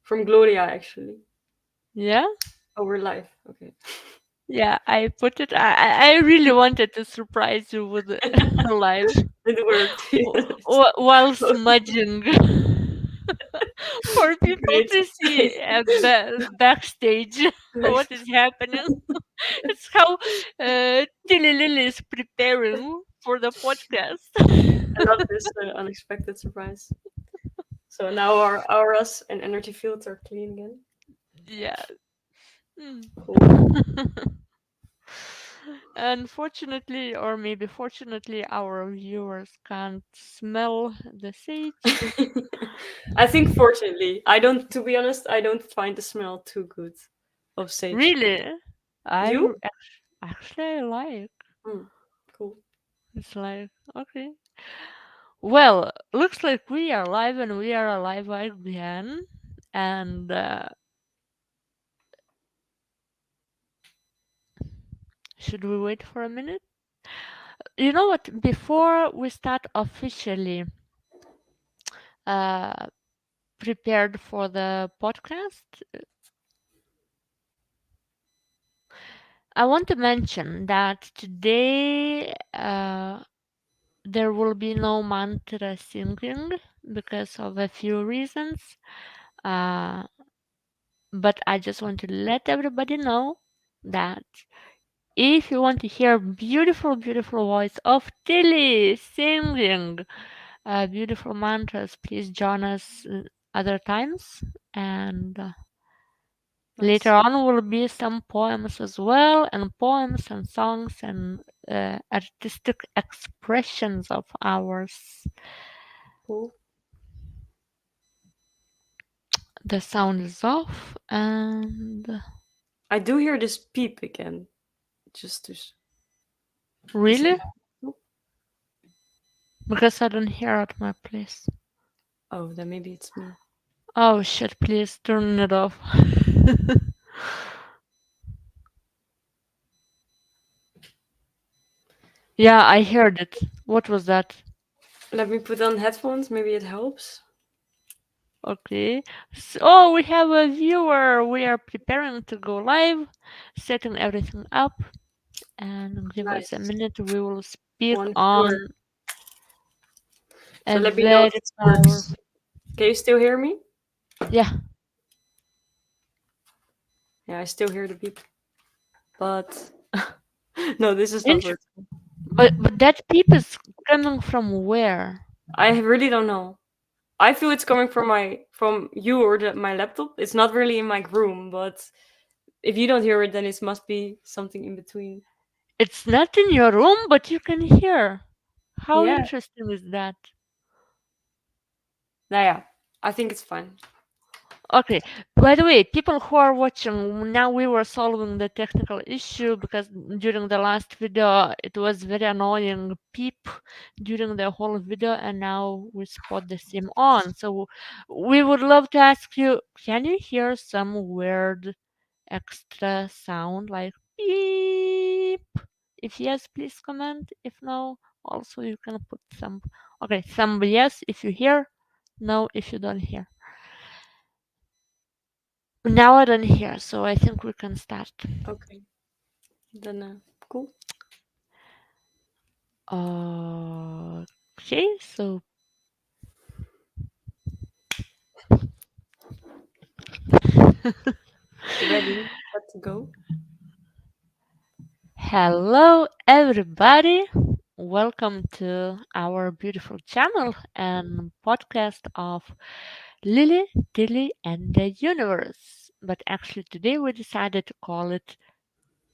From Gloria, actually. Yeah? Oh, we're live. Okay. Yeah, I put it. I really wanted to surprise you with live It worked. Yes. while smudging for people Great. to see backstage what is happening. It's how Tilly Lily is preparing for the podcast. I love this unexpected surprise. So now our auras and energy fields are clean again. Yeah. Mm. Cool. Unfortunately, or maybe fortunately, our viewers can't smell the sage. I think fortunately, I don't. To be honest, I don't find the smell too good of sage. Really? You? Actually I like. Hmm. Cool. It's like okay. Well, looks like we are live and we are alive again. And should we wait for a minute? You know what? Before we start officially uh, prepared for the podcast, I want to mention that today there will be no mantra singing because of a few reasons. Uh, but I just want to let everybody know that if you want to hear beautiful, beautiful voice of Tilly singing beautiful mantras, please join us other times. And later Nice. on will be some poems as well, and poems and songs and artistic expressions of ours. Cool. The sound is off, and I do hear this peep again. Just to. Is it? really, because I don't hear at my place. Oh, then maybe it's me. Oh shit! Please turn it off. Yeah, I heard it. What was that? Let me put on headphones. Maybe it helps. Okay. So we have a viewer. We are preparing to go live, setting everything up, and give us a Nice. minute. We will speak One viewer. on So a let me know if very this works. powerful. Can you still hear me? Yeah, Yeah, I still hear the beep. But no, this is not Int- working. but that peep is coming from where? I really don't know. I feel it's coming from you or my laptop. It's not really in my room, but if you don't hear it, then it must be something in between. It's not in your room, but you can hear. How Yeah. interesting is that? Nah, yeah. I think it's fine. Okay, by the way, people who are watching, now we were solving the technical issue because during the last video it was very annoying peep during the whole video, and now we spot the same on. So we would love to ask you, can you hear some weird extra sound like beep? If yes, please comment. If no, also you can put some. Okay, some yes if you hear, no if you don't hear. Now I don't hear, so I think we can start. Okay. Then cool. Okay, so Ready? Let's go. hello everybody. Welcome to our beautiful channel and podcast of Lily, Tilly, and the Universe. But actually, today we decided to call it,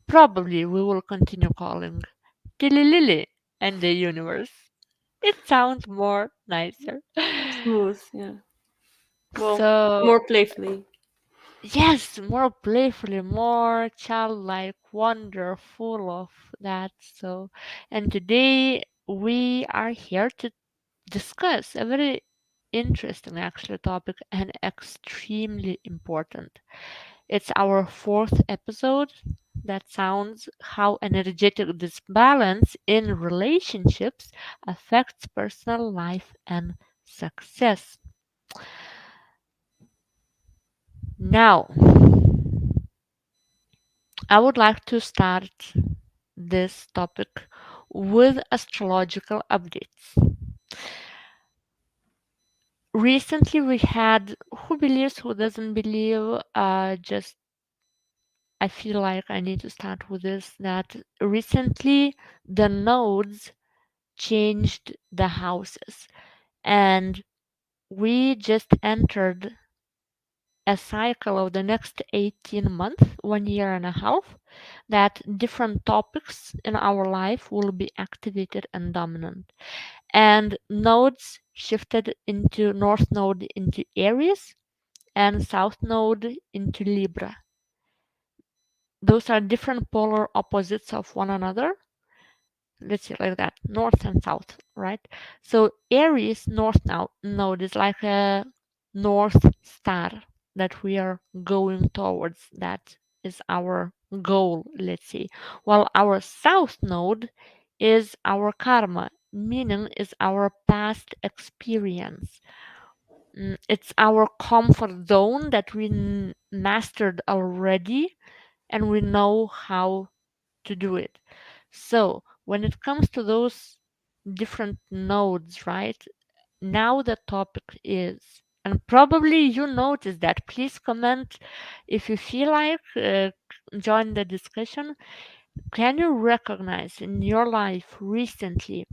probably we will continue calling Tilly Lily and the Universe. It sounds more nicer. Smooth. Yeah. Well, So, more playfully. yes, more playfully, more childlike, wonder, full of that. So, and today we are here to discuss a very interesting, actually, topic and extremely important. It's our fourth episode that sounds how energetic disbalance in relationships affects personal life and success. Now, I would like to start this topic with astrological updates. Recently, we had who believes, who doesn't believe. Just I feel like I need to start with this that recently the nodes changed the houses, and we just entered a cycle of the next 18 months, 1 year and a half, that different topics in our life will be activated and dominant. And nodes shifted into North Node into Aries and South Node into Libra. Those are different polar opposites of one another. Let's say like that, north and south, right? So Aries north now node is like a north star that we are going towards. That is our goal, let's say. While our south node is our karma, meaning is our past experience. It's our comfort zone that we mastered already and we know how to do it. So when it comes to those different nodes, right? Now the topic is, and probably you notice that. Please comment if you feel like join the discussion. Can you recognize in your life recently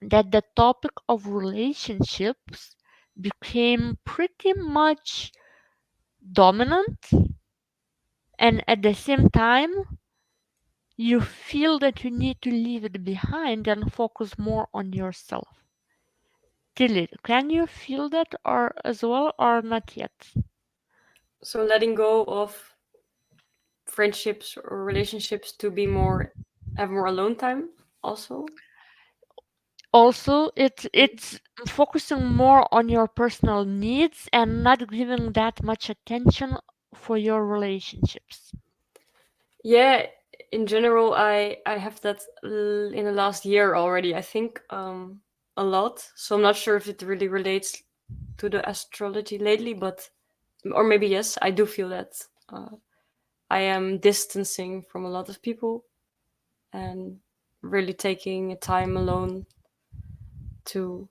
that the topic of relationships became pretty much dominant, and at the same time you feel that you need to leave it behind and focus more on yourself? Tilly, can you feel that or as well or not yet? So letting go of friendships or relationships to be more have more alone time also. Also, it's focusing more on your personal needs and not giving that much attention for your relationships. Yeah, in general, I have that in the last year already. I think a lot. So I'm not sure if it really relates to the astrology lately, but or maybe yes, I do feel that I am distancing from a lot of people and really taking time alone to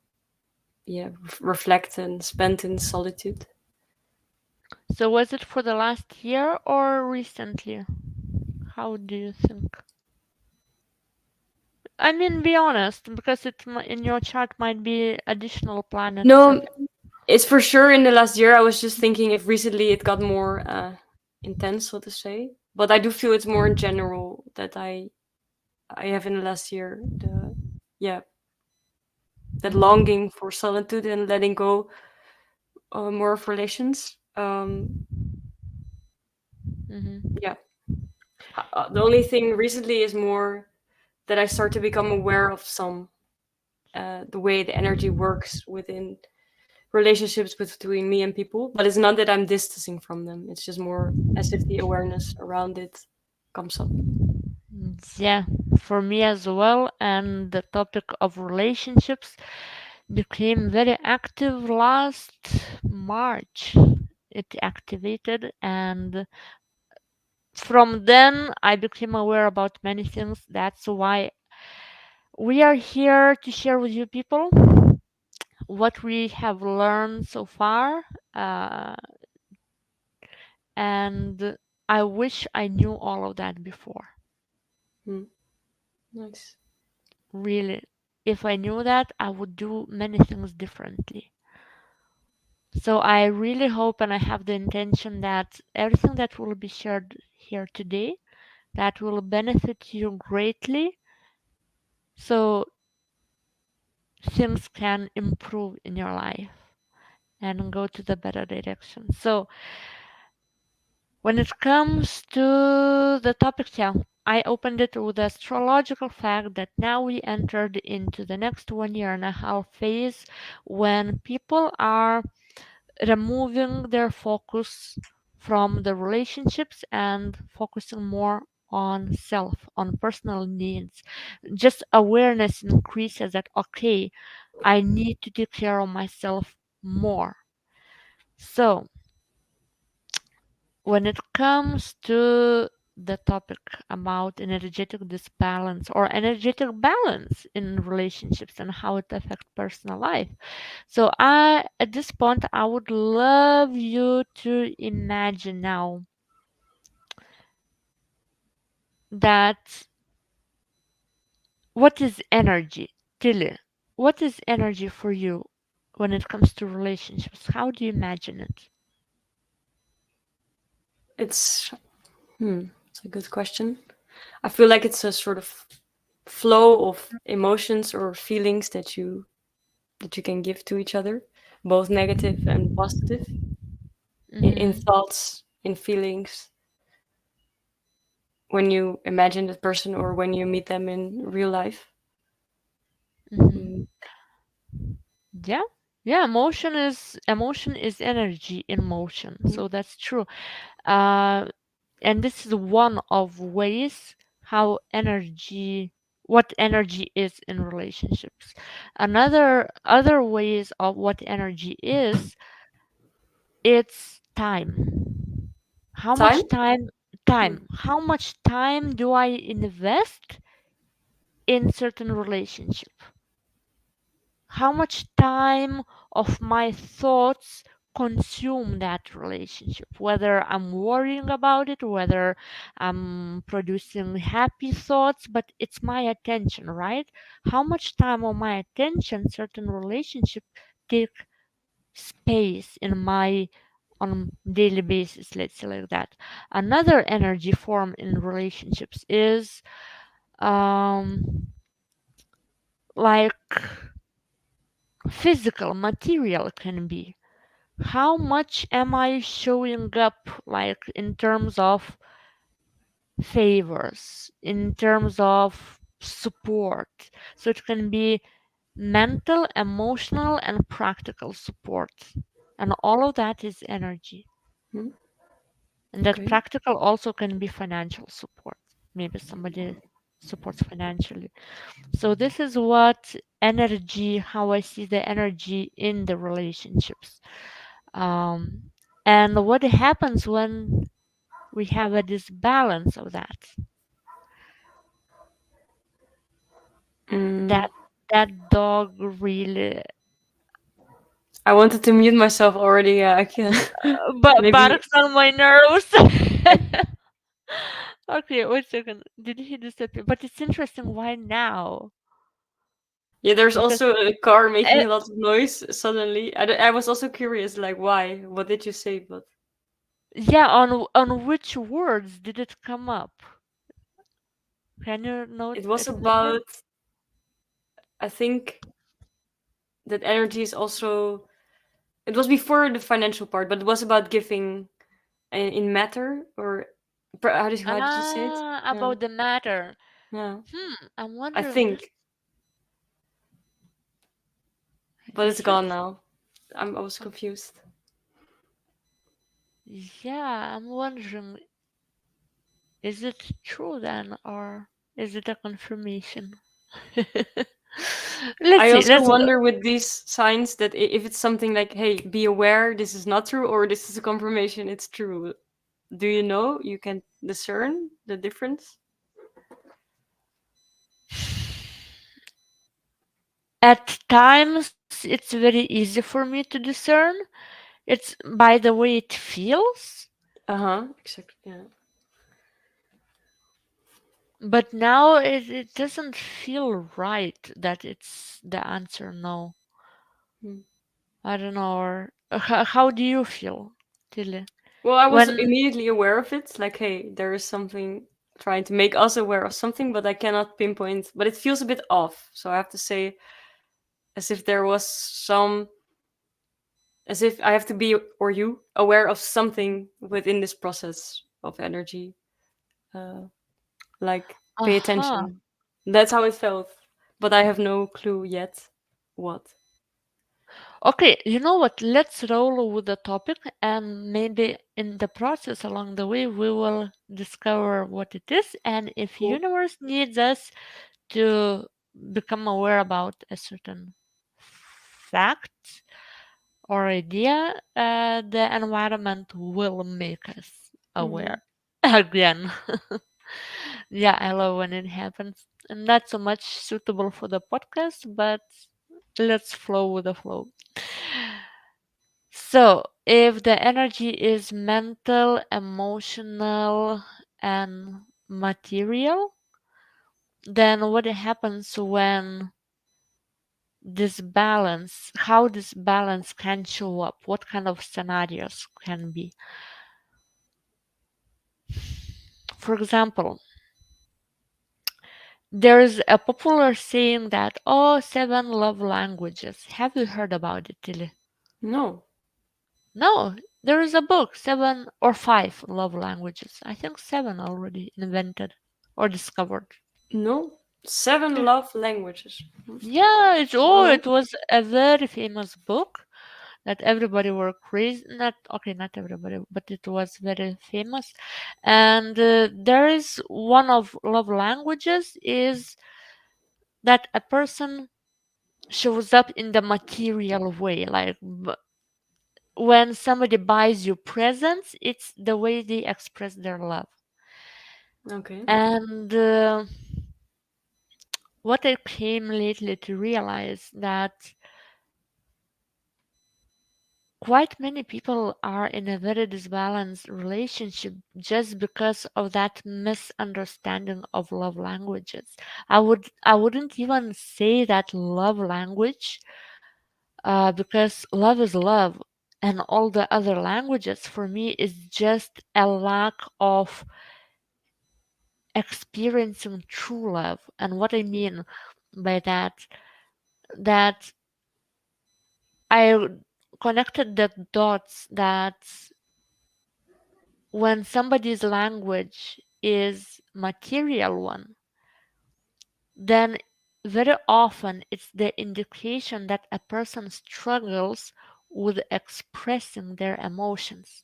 yeah reflect and spend in solitude. So was it for the last year or recently? How do you think? I mean, be honest, because in your chart might be additional planets No, and it's for sure in the last year. I was just thinking if recently it got more intense, so to say. But I do feel it's more in general that I have in the last year the yeah that Mhm, longing for solitude and letting go more of relations. mhm. Yeah, the only thing recently is more that I start to become aware of some the way the energy works within relationships between me and people. But it's not that I'm distancing from them. It's just more as if the awareness around it comes up. Yeah, for me as well. And the topic of relationships became very active last March. It activated, and from then I became aware about many things. That's why we are here to share with you people what we have learned so far. Uh, and I wish I knew all of that before. Hmm. Nice. Really. If I knew that, I would do many things differently. So I really hope and I have the intention that everything that will be shared here today that will benefit you greatly so things can improve in your life and go to the better direction. So when it comes to the topic, yeah, I opened it with the astrological fact that now we entered into the next 1 year and a half phase when people are removing their focus from the relationships and focusing more on self, on personal needs. Just awareness increases that, okay, I need to take care of myself more. So, when it comes to the topic about energetic disbalance or energetic balance in relationships and how it affects personal life. So I at this point I would love you to imagine now that what is energy? Tilly, what is energy for you when it comes to relationships? How do you imagine it? It's it's a good question. I feel like it's a sort of flow of emotions or feelings that you can give to each other, both negative and positive, in Mm-hmm. thoughts, in feelings, when you imagine that person or when you meet them in real life. Mm, Mm-hmm. Yeah. Yeah, emotion is energy in motion. mm. So that's true. Uh, and this is one of ways how energy what energy is in relationships. Another other ways of what energy is, it's time. How Time? much time Hmm. how much time do I invest in certain relationship? How much time of my thoughts consume that relationship, whether I'm worrying about it, whether I'm producing happy thoughts, but it's my attention, right? How much time of my attention certain relationship take space in my on daily basis, let's say like that. Another energy form in relationships is um like physical material can be. How much am I showing up, like in terms of favors, in terms of support? So it can be mental, emotional, and practical support. And all of that is energy. Hmm. And that Okay. practical also can be financial support. Maybe somebody supports financially. So this is what energy, how I see the energy in the relationships. Um, and what happens when we have a disbalance of that? Mm, That that dog really I wanted to mute myself already. Yeah, I can. Maybe barks on my nerves. I, Okay, wait a second. Did he disappear? But it's interesting. Why now? yeah. There's Because also a car uh, making a lot of noise suddenly. I was also curious, like, why? What did you say? But yeah, on which words did it come up? Can you note it was remember? about. I think that energy is also. It was before the financial part, but it was about giving in matter or how did you say it? Ah, Yeah, about the matter. yeah. I'm I wondering this. think, but it's gone Interesting. now. I was confused. Yeah, I'm wondering, is it true then, or is it a confirmation? Let's I see. also Let's go. wonder with these signs that if it's something like, "Hey, be aware, this is not true," or "This is a confirmation, it's true." Do you know? You can discern the difference. At times, it's very easy for me to discern. It's by the way it feels, Uh huh. Exactly. Yeah. but now it doesn't feel right that it's the answer no. Hmm. I don't know. Or how do you feel, Tilly? Well, I was When immediately aware of it. Like, hey, there is something trying to make us aware of something, but I cannot pinpoint. But it feels a bit off. So I have to say, as if there was some, as if I have to be or you aware of something within this process of energy. Uh, like, pay aha. attention. That's how it felt. But I have no clue yet what. Okay, you know what? Let's roll with the topic, and maybe in the process along the way, we will discover what it is. And if Cool. universe needs us to become aware about a certain fact or idea, the environment will make us. aware Mm-hmm. again. Yeah, I love when it happens. And not so much suitable for the podcast, but let's flow with the flow. So, if the energy is mental, emotional, and material, then what happens when how this balance can show up? What kind of scenarios can be? For example, there's a popular saying that, oh, seven love languages. Have you heard about it, Tilly? No, No, there is a book, seven or five love languages. I think seven already invented or discovered. no. Seven love languages. Yeah, No. it was a very famous book that everybody were crazy. Not okay, not everybody, but it was very famous. And there is one of love languages is that a person shows up in the material way, like when somebody buys you presents, it's the way they express their love. Okay. And what I came lately to realize that quite many people are in a very disbalanced relationship just because of that misunderstanding of love languages. I wouldn't even say that love language, because love is love, and all the other languages for me is just a lack of experiencing true love. And what I mean by that I connected the dots that when somebody's language is material one, then very often it's the indication that a person struggles with expressing their emotions.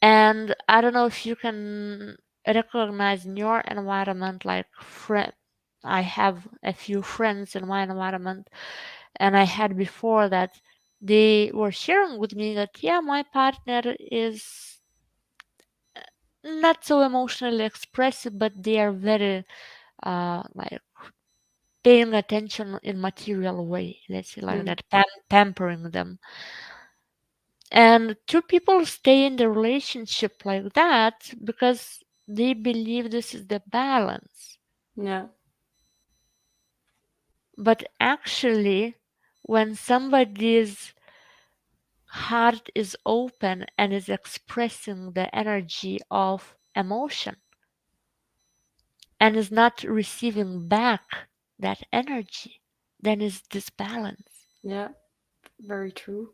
And I don't know if you can recognize in your environment, like friend. I have a few friends in my environment, and I had before that they were sharing with me that, yeah, my partner is not so emotionally expressive, but they are very like paying attention in material way. Let's say like Mm. that, pampering them. And two people stay in the relationship like that because they believe this is the balance. Yeah. But actually, when somebody's heart is open and is expressing the energy of emotion and is not receiving back that energy, then is disbalance. Yeah. Very true.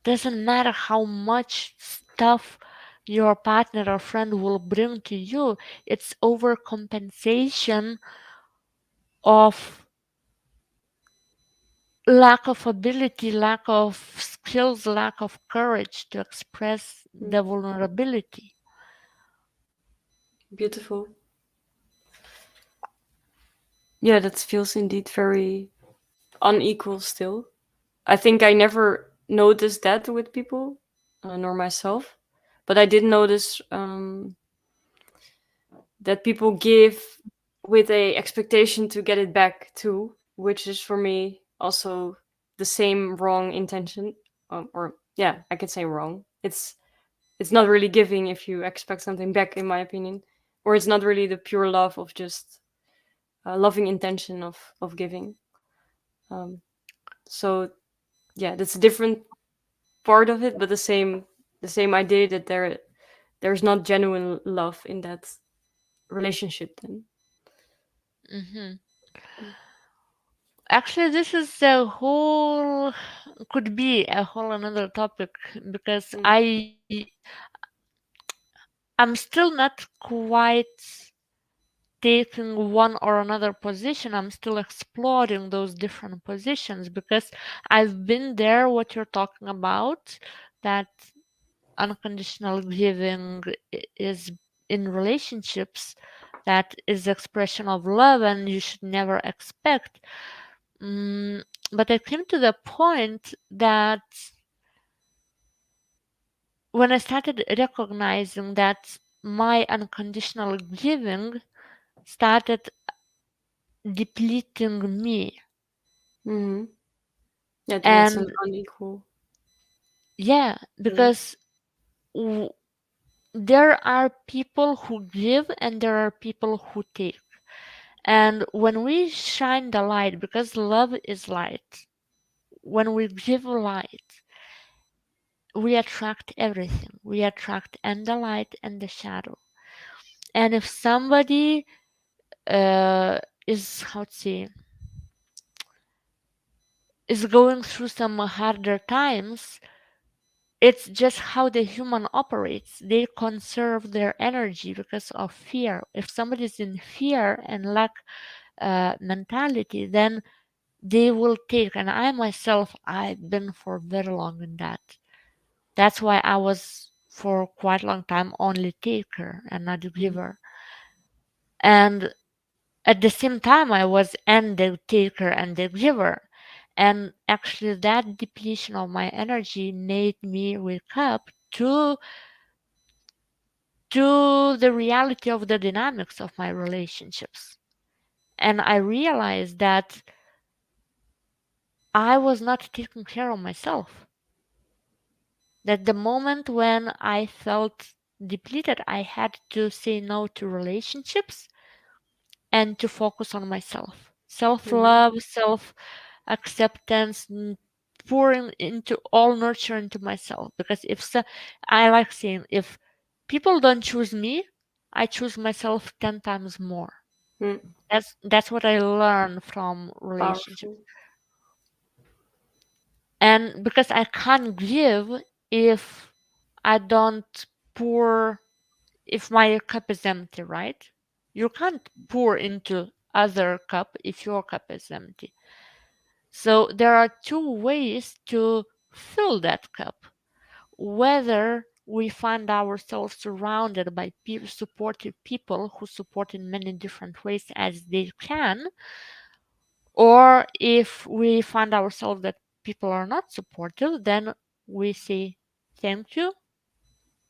Doesn't matter how much stuff your partner or friend will bring to you, it's overcompensation of lack of ability, lack of skills, lack of courage to express the Mm. vulnerability. Beautiful. Yeah, that feels indeed very unequal still. I think I never noticed that with people, nor myself. But I did notice that people give with a expectation to get it back too, which is for me also the same wrong intention. Or yeah, I could say wrong. It's not really giving if you expect something back, in my opinion, or it's not really the pure love of just loving intention of giving. Um, so yeah, that's a different part of it, but the same idea that there's not genuine love in that relationship. Then Hmm. Actually, this is a whole, could be a whole another topic because mm, I'm still not quite taking one or another position. I'm still exploring those different positions because I've been there, what you're talking about, that unconditional giving is in relationships, that is expression of love and you should never expect. Mm, but I came to the point that when I started recognizing that my unconditional giving started depleting me. Mm-hmm. Yeah, then it's an And unequal yeah, thing. because w- there are people who give and there are people who take. And when we shine the light, because love is light, when we give light, we attract everything. We attract and the light and the shadow. And if somebody is, how to say, is going through some harder times, it's just how the human operates. They conserve their energy because of fear. If somebody's in fear and lack mentality, then they will take. And I myself, I've been for very long in that. That's why I was for quite a long time only taker and not Mm-hmm. giver. And at the same time, I was and the taker and the giver. And actually, that depletion of my energy made me wake up to the reality of the dynamics of my relationships. And I realized that I was not taking care of myself. That the moment when I felt depleted, I had to say no to relationships and to focus on myself. Self Mm-hmm. love, self acceptance, pouring into all nurture into myself. Because if so, I like saying, if people don't choose me, I choose myself 10 times more. Mm. That's what I learned from relationships. Powerful. And because I can't give if I don't pour, if my cup is empty, right? You can't pour into other cup if your cup is empty. So there are two ways to fill that cup. Whether we find ourselves surrounded by supportive people who support in many different ways as they can, or if we find ourselves that people are not supportive, then we say thank you,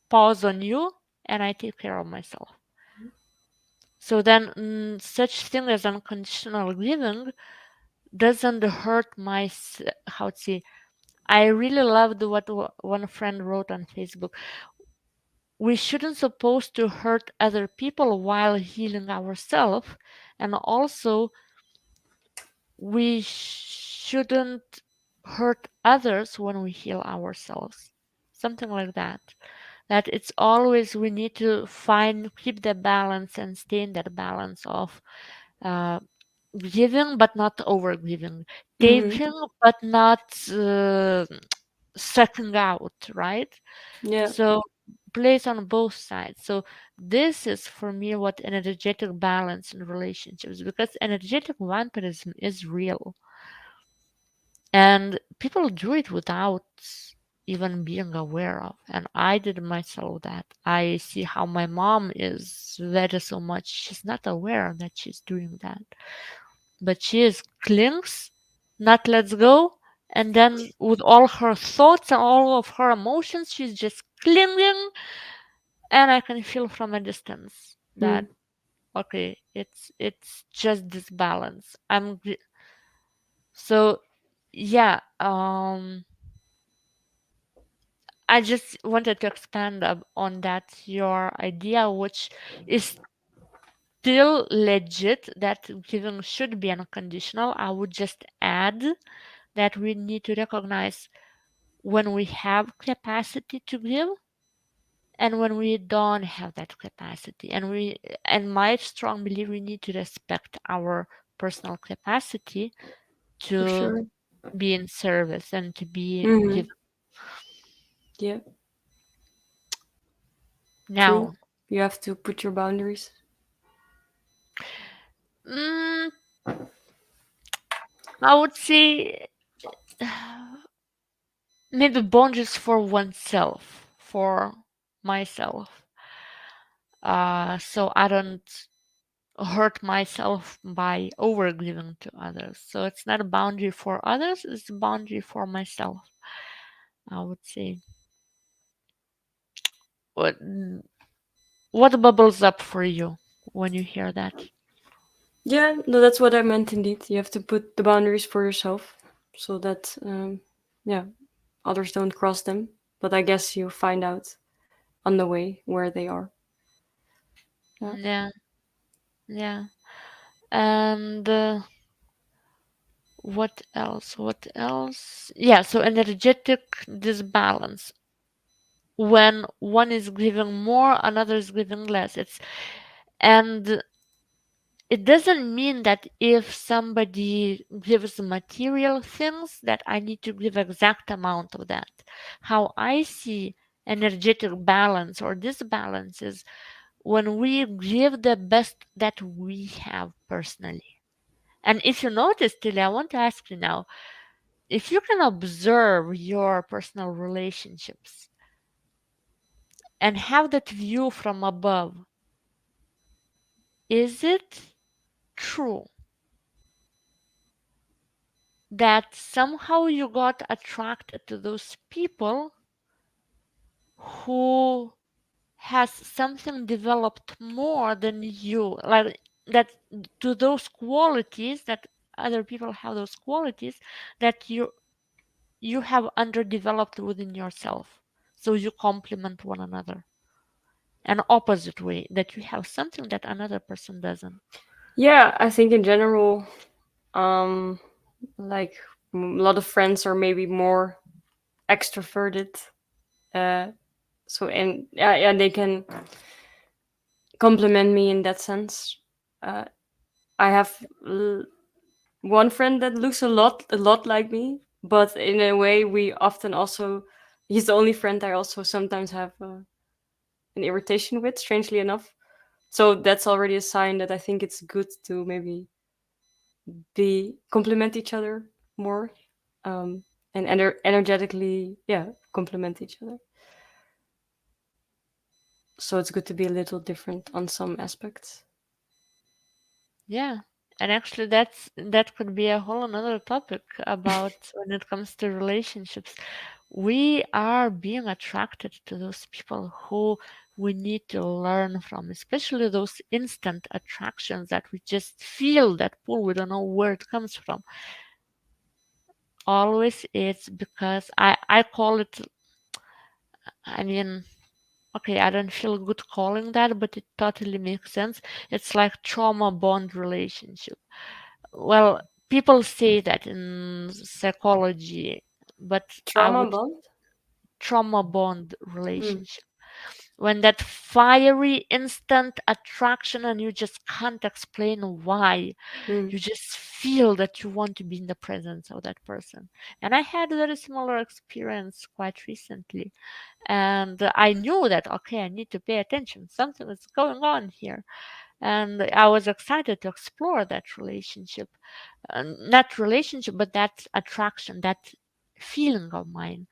pause on you, and I take care of myself. So then, such thing as unconditional giving doesn't hurt my how to say. I really loved what one friend wrote on Facebook. We shouldn't supposed to hurt other people while healing ourselves, and also we shouldn't hurt others when we heal ourselves. Something like that. That it's always we need to find, keep the balance and stay in that balance of uh, giving but not over giving, Mm-hmm. taking but not sucking out, right? Yeah, So plays on both sides. So this is for me what energetic balance in relationships, because energetic vampirism is real and people do it without even being aware of. And I did myself that. I see how my mom is very so much. She's not aware that she's doing that, but she is clings, not lets go. And then with all her thoughts and all of her emotions, she's just clinging, and I can feel from a distance that mm. okay, it's just this balance. So yeah, I just wanted to expand on that your idea, which is still legit, that giving should be unconditional. I would just add that we need to recognize when we have capacity to give and when we don't have that capacity. And my strong belief, we need to respect our personal capacity For to sure. be in service and to be Mm-hmm. given. Yeah, true. Now, You have to put your boundaries. mm, I would say maybe boundaries for oneself, for myself. So I don't hurt myself by overgiving to others. So it's not a boundary for others, it's a boundary for myself, I would say. What what bubbles up for you when you hear that? Yeah, no, that's what I meant indeed. You have to put the boundaries for yourself so that, yeah, others don't cross them. But I guess you find out on the way where they are. Yeah. Yeah, yeah. And what else? What else? Yeah, so energetic disbalance. When one is giving more, another is giving less. And it doesn't mean that if somebody gives material things that I need to give exact amount of that. How I see energetic balance or disbalance is when we give the best that we have personally. And if you notice, Tilly, I want to ask you now, if you can observe your personal relationships and have that view from above, is it true that somehow you got attracted to those people who has something developed more than you, like that, to those qualities that other people have, those qualities that you have underdeveloped within yourself, so you complement one another, an opposite way, that you have something that another person doesn't. Yeah, I think in general, um, like a lot of friends are maybe more extroverted. Uh, so and yeah, yeah, they can compliment me in that sense. Uh, I have one friend that looks a lot like me, but in a way, we often also. He's the only friend I also sometimes have an irritation with. Strangely enough, so that's already a sign that I think it's good to maybe be complement each other more, and energetically, yeah, complement each other. So it's good to be a little different on some aspects. Yeah. And actually that could be a whole another topic about when it comes to relationships. We are being attracted to those people who we need to learn from, especially those instant attractions that we just feel that pull, we don't know where it comes from. Always it's because I call it, I mean, okay, I don't feel good calling that, but it totally makes sense. It's like trauma bond relationship. Well, people say that in psychology, but I Trauma would bond. trauma bond Mm, relationship. When that fiery instant attraction and you just can't explain why. mm, You just feel that you want to be in the presence of that person. And I had a very similar experience quite recently. And I knew that, okay, I need to pay attention. Something is going on here. And I was excited to explore that relationship. Not relationship, but that attraction, that feeling of mine.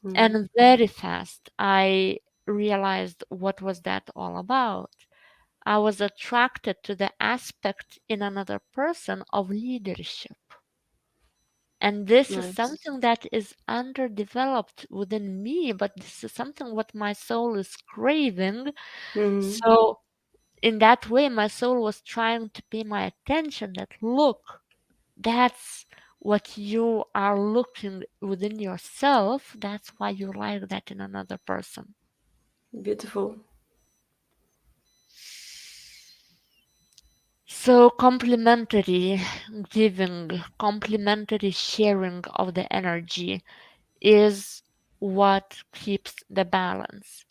mm. And very fast, I realized what was that all about. I was attracted to the aspect in another person of leadership. And this is Nice. something that is underdeveloped within me, but this is something what my soul is craving. Mm, So in that way, my soul was trying to pay my attention that look, that's what you are looking within yourself. That's why you like that in another person. beautiful. So, complementary giving, complementary sharing of the energy is what keeps the balance.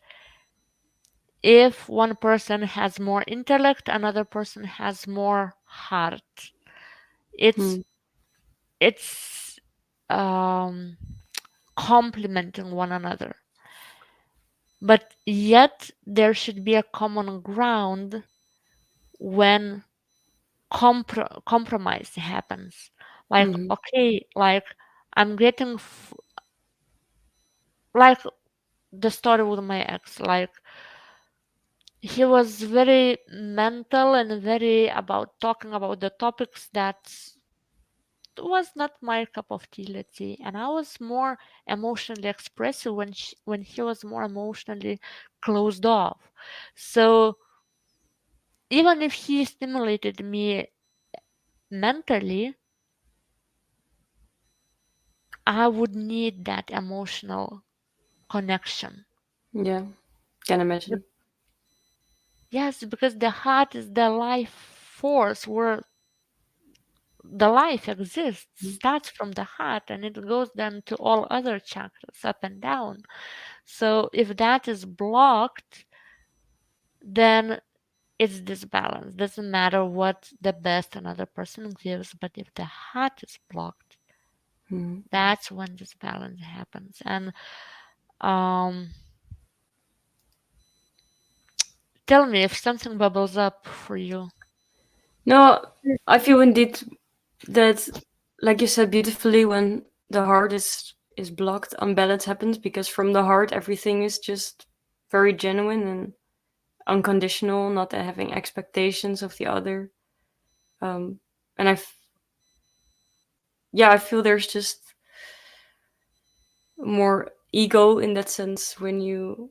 If one person has more intellect, another person has more heart. It's Mm, it's um, complementing one another. But yet there should be a common ground when compromise happens. Like, mm, okay, like I'm getting like the story with my ex, like he was very mental and very about talking about the topics that was not my cup of tea, let's say, and I was more emotionally expressive when he was more emotionally closed off. So even if he stimulated me mentally, I would need that emotional connection. Yeah, can Be- imagine. Yes, because the heart is the life force where the life exists, starts from the heart and it goes then to all other chakras up and down. So if that is blocked, then it's disbalance. Doesn't matter what the best another person gives, but if the heart is blocked, Mm. that's when disbalance happens. And um, tell me if something bubbles up for you. No, I feel indeed that, like you said beautifully, when the heart is blocked, unbalance happens because from the heart everything is just very genuine and unconditional, not having expectations of the other. Um, and yeah, I feel there's just more ego in that sense when you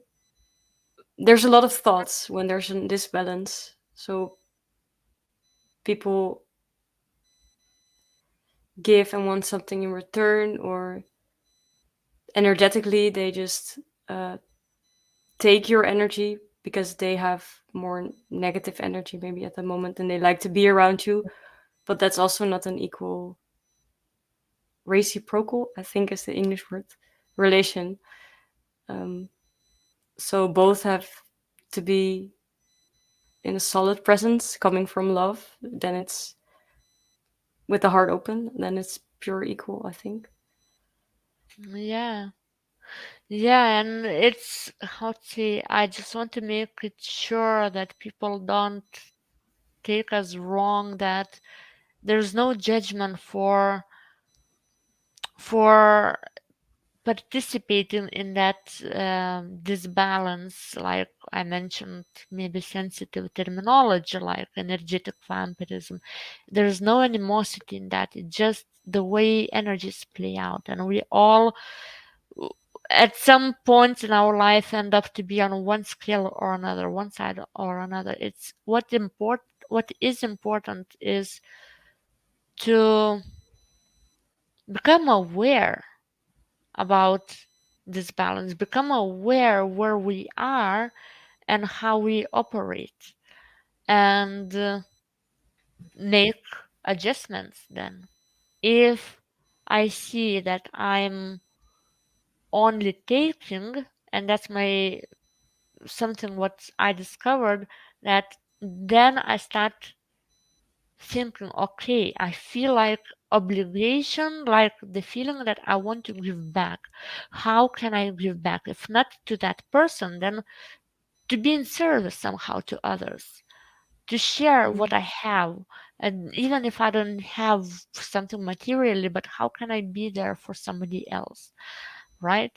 there's a lot of thoughts when there's a disbalance. So people give and want something in return, or energetically they just uh, take your energy because they have more negative energy maybe at the moment and they like to be around you, but that's also not an equal reciprocal, I think is the English word, relation. um, so both have to be in a solid presence coming from love, then it's with the heart open, then it's pure equal, I think. Yeah. Yeah, and it's how to say, I just want to make it sure that people don't take us wrong, that there's no judgment for participating in that disbalance, like I mentioned, maybe sensitive terminology like energetic vampirism. There's no animosity in that. It's just the way energies play out, and we all at some point in our life end up to be on one scale or another, one side or another. It's what is important is to become aware about this balance, become aware where we are and how we operate, and make adjustments then. If I see that I'm only taking, and that's my something what I discovered, that then I start thinking, okay, I feel like obligation, like the feeling that I want to give back. How can I give back? If not to that person, then to be in service somehow to others, to share what I have. And even if I don't have something materially, but how can I be there for somebody else? Right?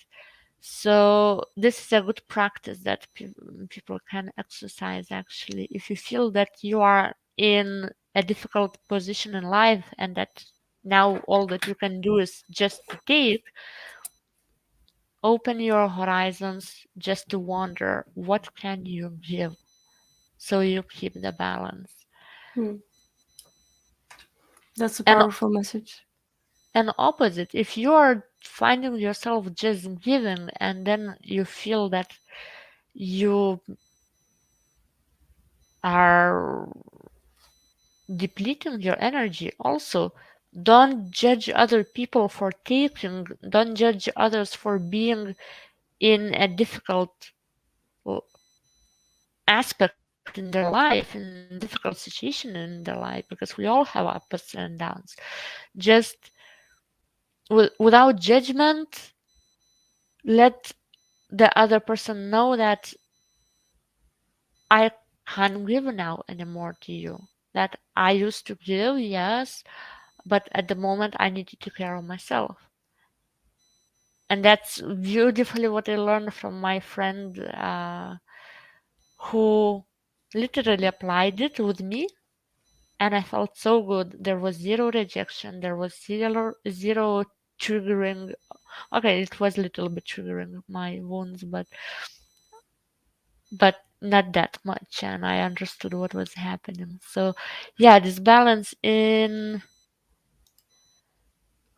So this is a good practice that people can exercise actually. If you feel that you are in a difficult position in life and that now all that you can do is just to take, open your horizons just to wonder what can you give so you keep the balance. Hmm. That's a And powerful message. and opposite, if you are finding yourself just giving and then you feel that you are depleting your energy also, don't judge other people for taking, don't judge others for being in a difficult uh, aspect in their life, in difficult situation in their life, because we all have ups and downs. Just without judgment, let the other person know that I can't give now anymore to you, that I used to give, yes, but at the moment I need to take care of myself. And that's beautifully what I learned from my friend who literally applied it with me. and I felt so good. There was zero rejection. There was zero triggering. Okay, it was a little bit triggering my wounds, but not that much, and I understood what was happening. So, yeah, this balance in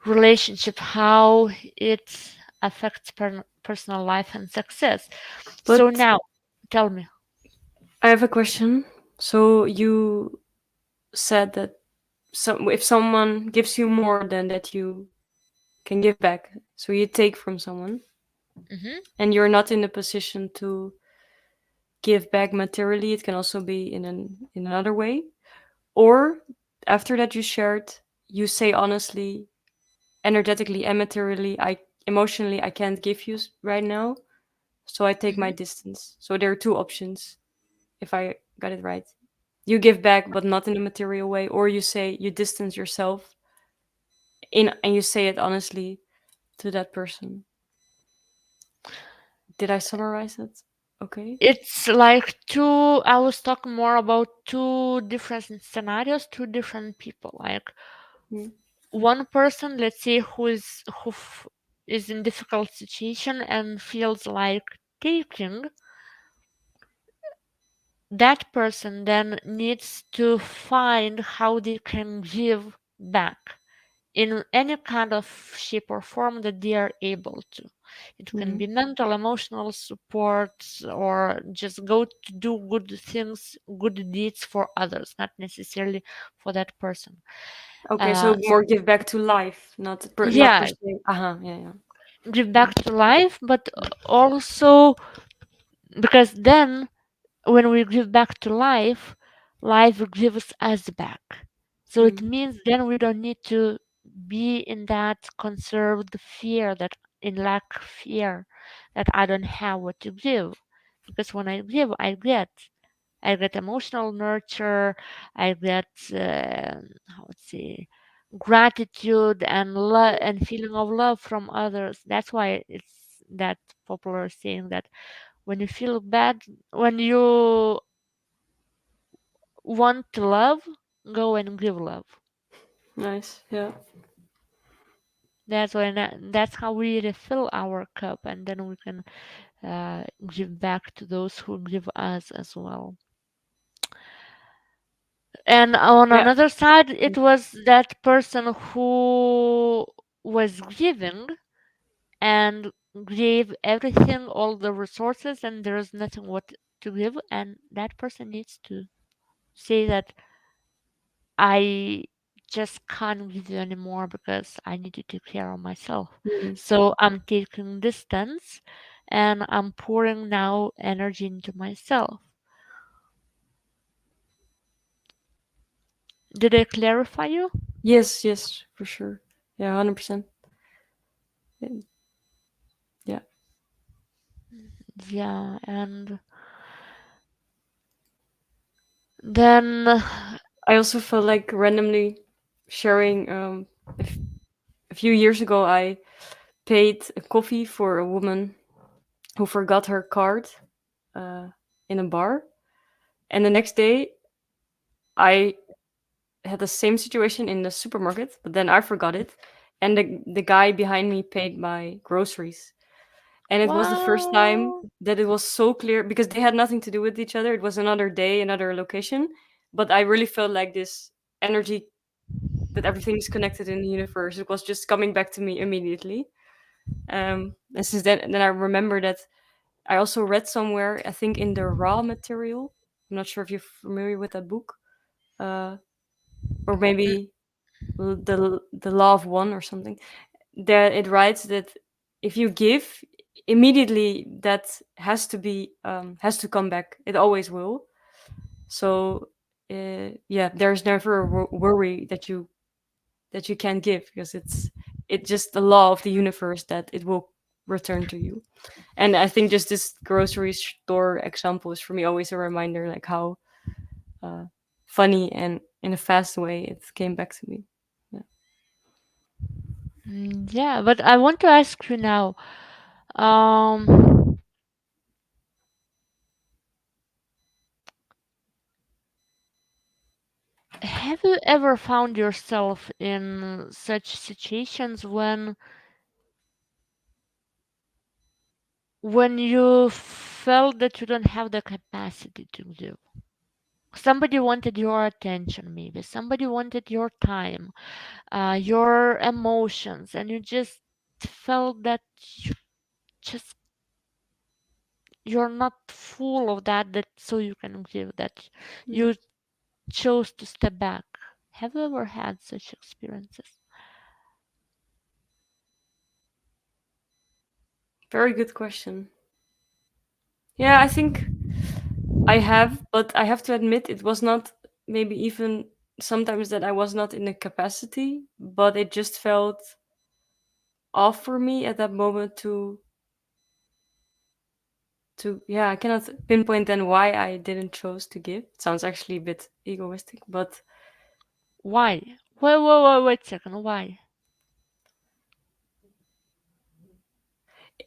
relationship, how it affects personal life and success. So But now, tell me. I have a question. So you said that if someone gives you more than that you can give back, so you take from someone, Hmm. and you're not in a position to give back materially, it can also be in another way. Or after that you shared, you say honestly, energetically and materially, I emotionally I can't give you right now, so I take my Hmm. distance. So there are two options, if I got it right. You give back, but not in a material way, or you say you distance yourself in and you say it honestly to that person. Did I summarize it? Okay. It's like two, I was talking more about two different scenarios, two different people. Like Mm. one person, let's say, is in difficult situation and feels like taking, that person then needs to find how they can give back in any kind of shape or form that they are able to. It can Mhm. be mental, emotional support, or just go to do good things, good deeds for others, not necessarily for that person. Okay, so S more give back to life, not per yeah, se. Uh-huh, yeah, yeah. give Mm. back to life, but also because then when we give back to life, life gives us back. So it Mm. means then we don't need to be in that conserved fear, that in lack fear, that I don't have what to give. Because when I give, I get emotional nurture, I get how to say gratitude and love and feeling of love from others. That's why it's that popular saying that when you feel bad, when you want to love, go and give love. Nice. Yeah. That's how we refill our cup, and then we can give back to those who give us as well. And on Yeah. another side, it was that person who was giving and gave everything, all the resources, and there is nothing what to give, and that person needs to say that I just can't give you anymore because I need to take care of myself. Mm. So I'm taking distance and I'm pouring now energy into myself. Did I clarify you? Yes, yes, for sure. Yeah, 100%. Yeah. Yeah, and then I also felt like randomly sharing a few years ago I paid a coffee for a woman who forgot her card uh, in a bar. And the next day I had the same situation in the supermarket, but then I forgot it. And the guy behind me paid my groceries. And it was the first time wow. that it was so clear because they had nothing to do with each other. It was another day, another location. But I really felt like this energy that everything is connected in the universe. It was just coming back to me immediately. And since then I remember that I also read somewhere, I think in the raw material. I'm not sure if you're familiar with that book, uh, or maybe the law of one or something. There it writes that if you give immediately, that has to come back. It always will. So yeah, there's never a worry that you can't give because it's just the law of the universe that it will return to you. And I think just this grocery store example is for me always a reminder, like how uh, funny and in a fast way it came back to me. Yeah. Yeah, but I want to ask you now, um, have ever found yourself in such situations when you felt that you don't have the capacity to give? Somebody wanted your attention, maybe somebody wanted your time, your emotions, and you just felt that you just you're not full of that so you can give, that Mm. you chose to step back. Have you ever had such experiences? Very good question. Yeah, I think I have, but I have to admit it was not maybe even sometimes that I was not in the capacity, but it just felt off for me at that moment to yeah, I cannot pinpoint then why I didn't chose to give. It sounds actually a bit egoistic, but Why? Wait a second. Why?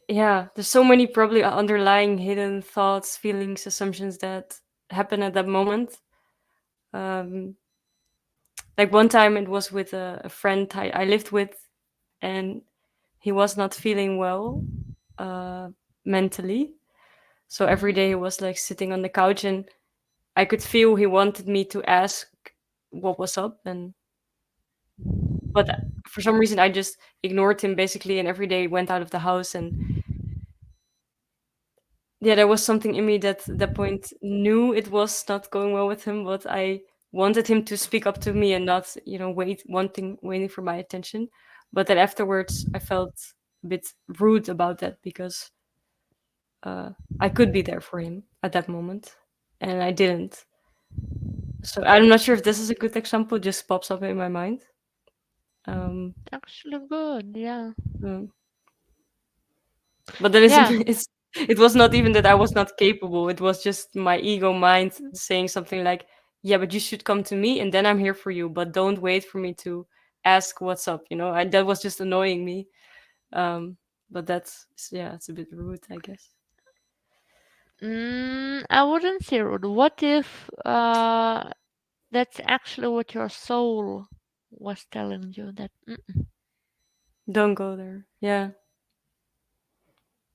yeah, there's so many probably underlying hidden thoughts, feelings, assumptions that happen at that moment. Um, like one time it was with a friend I lived with, and he was not feeling well uh, mentally. So every Hmm. day he was like sitting on the couch, and I could feel he wanted me to ask what was up, and but for some reason I just ignored him basically, and every day went out of the house. And yeah, there was something in me that at that point knew it was not going well with him, but I wanted him to speak up to me and not, waiting for my attention. But then afterwards, I felt a bit rude about that because uh, I could be there for him at that moment, and I didn't. So I'm not sure if this is a good example. Just pops up in my mind. Um, Actually, good. Yeah. mm. But then Yeah. it was not even that I was not capable. It was just my ego mind saying something like, "Yeah, but you should come to me, and then I'm here for you. But don't wait for me to ask what's up." That was just annoying me. But that's yeah, it's a bit rude, I guess. I wouldn't say rude. What if that's actually what your soul was telling you that Don't go there. Yeah,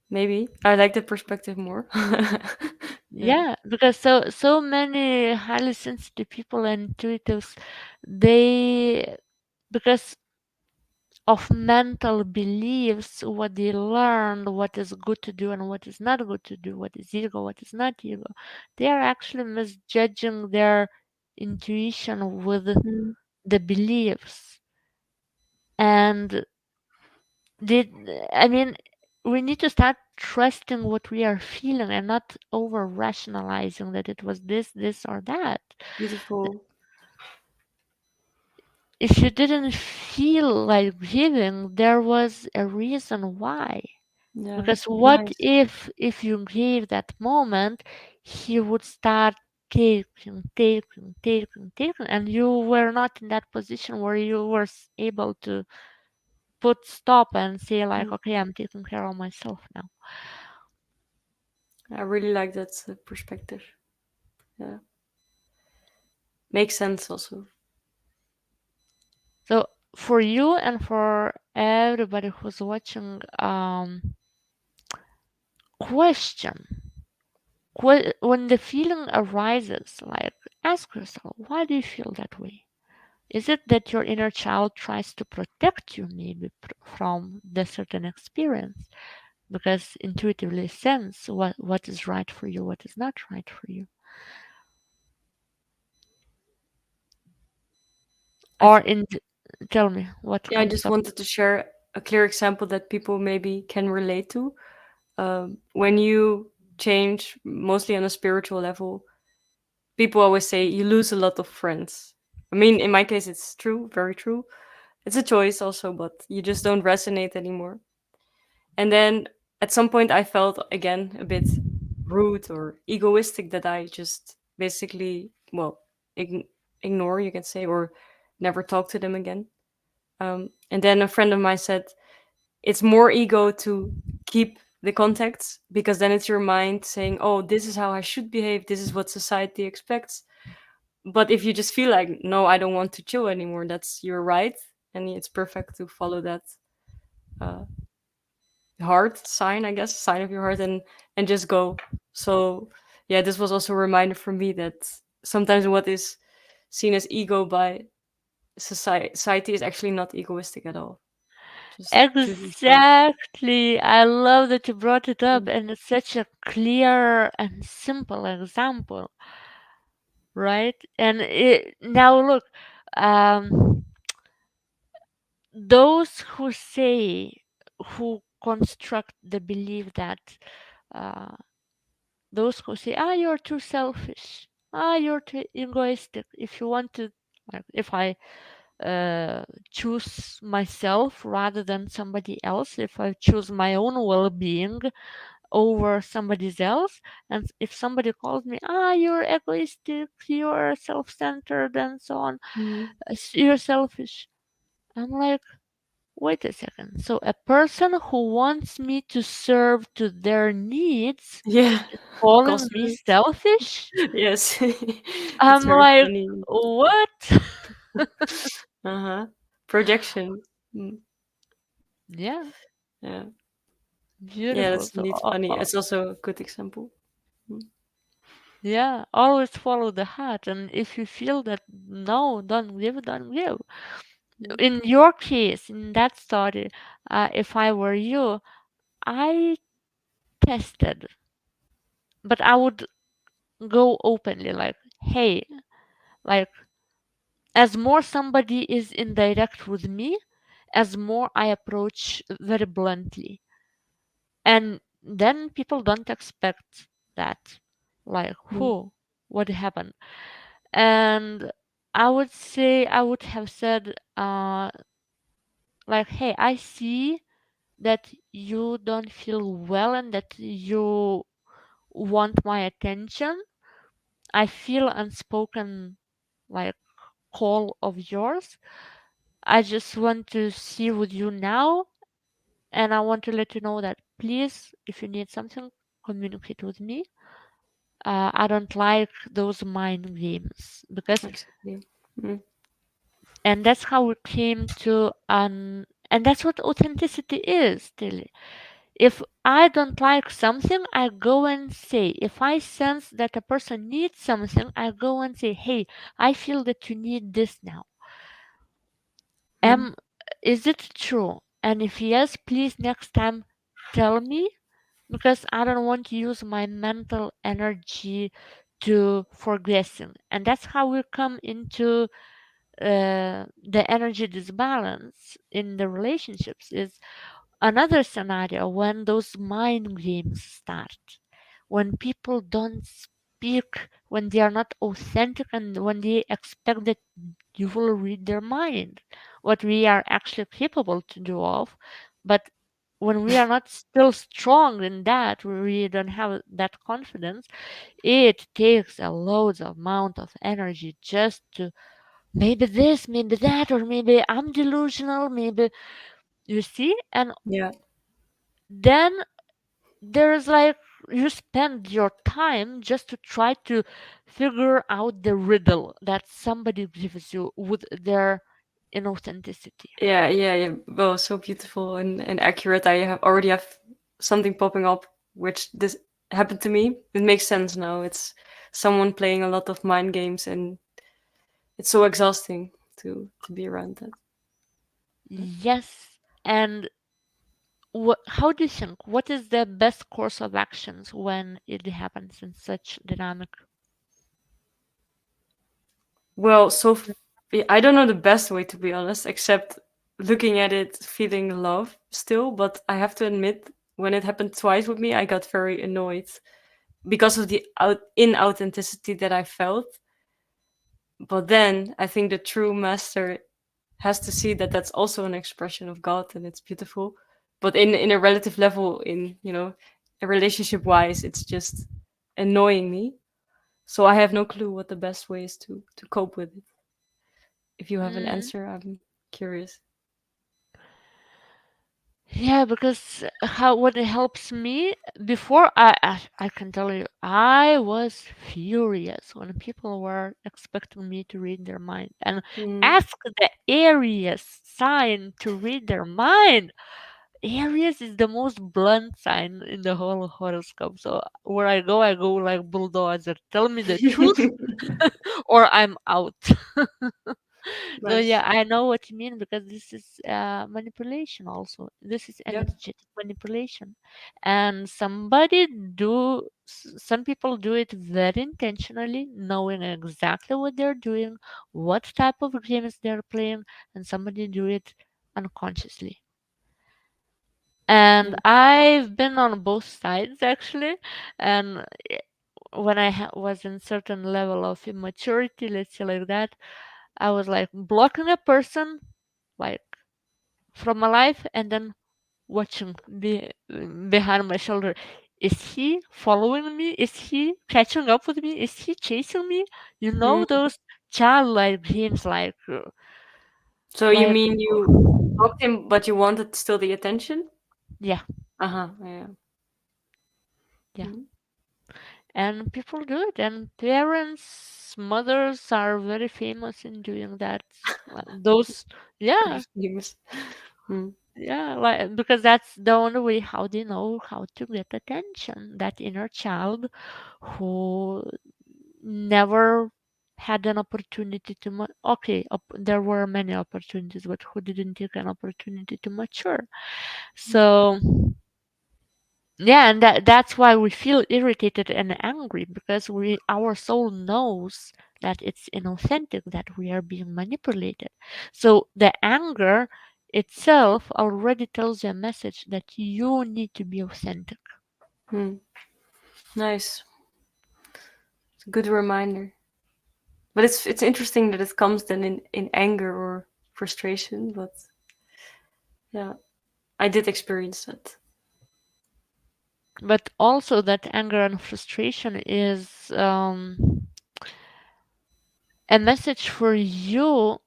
maybe I like that perspective more. Yeah. yeah, because so many highly sensitive people and intuitives, they because of mental beliefs, what they learned, what is good to do and what is not good to do, what is ego, what is not ego, they are actually misjudging their intuition with Mm. the beliefs. And did I mean we need to start trusting what we are feeling and not over rationalizing that it was this or that. Beautiful. If you didn't feel like giving, there was a reason why. Yeah. Because what Nice. if you gave that moment, he would start taking, and you were not in that position where you were able to put stop and say like, Mm. okay, I'm taking care of myself now. I really like that perspective. Yeah. Makes sense also. So for you and for everybody who's watching, question when the feeling arises, like ask yourself, why do you feel that way? Is it that your inner child tries to protect you maybe from the certain experience? Because intuitively sense what is right for you, what is not right for you. I Or th- in tell me what yeah, I comes just up. wanted to share a clear example that people maybe can relate to. When you change, mostly on a spiritual level, people always say you lose a lot of friends. I mean, in my case, it's true, very true. It's a choice also, but you just don't resonate anymore. And then at some point, I felt again a bit rude or egoistic that I just basically, well, ignore, you can say, or never talk to them again. And then a friend of mine said, it's more ego to keep the contacts because then it's your mind saying, oh, this is how I should behave. This is what society expects. But if you just feel like, no, I don't want to chill anymore, that's your right, and it's perfect to follow that uh, heart sign, I guess, sign of your heart, and just go. So yeah, this was also a reminder for me that sometimes what is seen as ego by society is actually not egoistic at all. Just choosing self. Exactly. I love that you brought it up, Mm. and it's such a clear and simple example, right? And now look, um, those who say, who construct the belief that uh, those who say, ah, you're too selfish, ah, you're too egoistic. If you want to, like, if I choose myself rather than somebody else, if I choose my own well being over somebody else, and if somebody calls me, ah, you're egoistic, you're self centered, and so on, Mm. you're selfish. I'm like, wait a second. So a person who wants me to serve to their needs Yeah. is calling Cost me me. selfish? Yes. It's I'm very like, funny. what? Uh-huh. Projection. Mm. Yeah, Yeah. Yeah, beautiful. that's So, indeed funny. It's also a good example. Mm. yeah, always follow the heart. And if you feel that no, don't give, don't give. Mm. In your case, in that story, if I were you, I tested, but I would go openly, like, hey, like, as more somebody is indirect with me, as more I approach very bluntly. And then people don't expect that. Like, Mm. who? What happened? And I would say, I would have said, like, hey, I see that you don't feel well and that you want my attention. I feel unspoken, like, call of yours. I just want to see with you now, and I want to let you know that please, if you need something, communicate with me. I don't like those mind games because, Exactly. Mm. and that's how we came to and that's what authenticity is still. If I don't like something, I go and say. If I sense that a person needs something, I go and say, hey, I feel that you need this now. Mm. Am Is it true? And if yes, please next time tell me, because I don't want to use my mental energy to for guessing. And that's how we come into the energy disbalance in the relationships. Is another scenario when those mind games start, when people don't speak, when they are not authentic, and when they expect that you will read their mind, what we are actually capable to do of. But when we are not still strong in that, we don't have that confidence, it takes a loads of amount of energy just to maybe this, maybe that, or maybe I'm delusional, maybe, you see. And Yeah. then there's like, you spend your time just to try to figure out the riddle that somebody gives you with their inauthenticity. Yeah, yeah, yeah. Well, so beautiful and accurate. I have already have something popping up, which this happened to me. It makes sense now. It's someone playing a lot of mind games, and it's so exhausting to be around that. Yes. And how do you think, what is the best course of actions when it happens in such dynamic? Well, I don't know the best way to be honest, except looking at it, feeling love still. But I have to admit, when it happened twice with me, I got very annoyed because of the inauthenticity that I felt. But then I think the true master has to see that that's also an expression of God and it's beautiful. But in a relative level, in a relationship wise, it's just annoying me. So I have no clue what the best way is to cope with it. If you have an Mm, answer, I'm curious. Yeah, because how what it helps me before I can tell you I was furious when people were expecting me to read their mind and Mm. ask the Aries sign to read their mind. Aries is the most blunt sign in the whole horoscope. So where I go like bulldozer. Tell me the truth or I'm out. So yeah, Nice. I know what you mean because this is manipulation also. This is Yeah. energetic manipulation. And some people do it very intentionally, knowing exactly what they're doing, what type of games they're playing, and somebody do it unconsciously. And Mm. I've been on both sides actually. And when I was in certain level of immaturity, let's say like that, I was like blocking a person like from my life and then watching behind my shoulder. Is he following me? Is he catching up with me? Is he chasing me? You know Mm. those childlike dreams, So you like mean you blocked him, but you wanted still the attention? yeah, Uh-huh. Yeah. yeah. Mm. And people do it, and parents, mothers are very famous in doing that. Those, Very yeah, famous. Mm. yeah, like because that's the only way how they know how to get attention. That inner child who never had an opportunity to okay, there were many opportunities, but who didn't take an opportunity to mature. So yeah, and that's why we feel irritated and angry because our soul knows that it's inauthentic, that we are being manipulated. So the anger itself already tells you a message that you need to be authentic. Mm. Nice. It's a good reminder. But it's interesting that it comes then in anger or frustration. But yeah, I did experience that. But also that anger and frustration is a message for you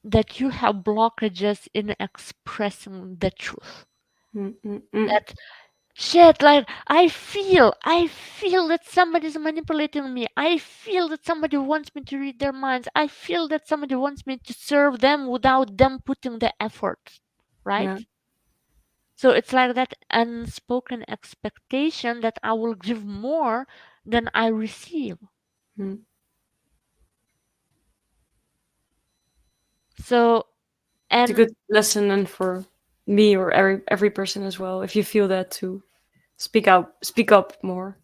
that you have blockages in expressing the truth. Mm, mm, mm. That shit, like I feel that somebody's manipulating me. I feel that somebody wants me to read their minds. I feel that somebody wants me to serve them without them putting the effort, Yeah. right? So it's like that unspoken expectation that I will give more than I receive. Mm. So It's a and good lesson and for me or every person as well. If you feel that, to speak out, speak up more.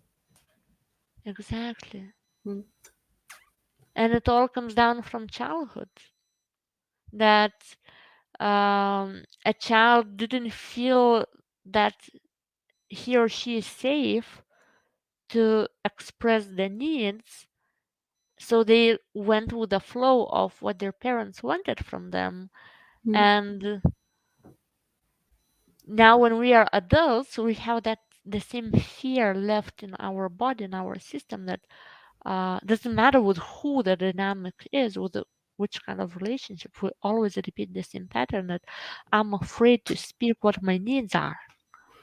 exactly. Mm. And it all comes down from childhood that a child didn't feel that he or she is safe to express their needs, so they went with the flow of what their parents wanted from them. Mm. And now when we are adults, we have that the same fear left in our body, in our system, that doesn't matter with who the dynamic is, which kind of relationship, we always repeat the same pattern that I'm afraid to speak what my needs are.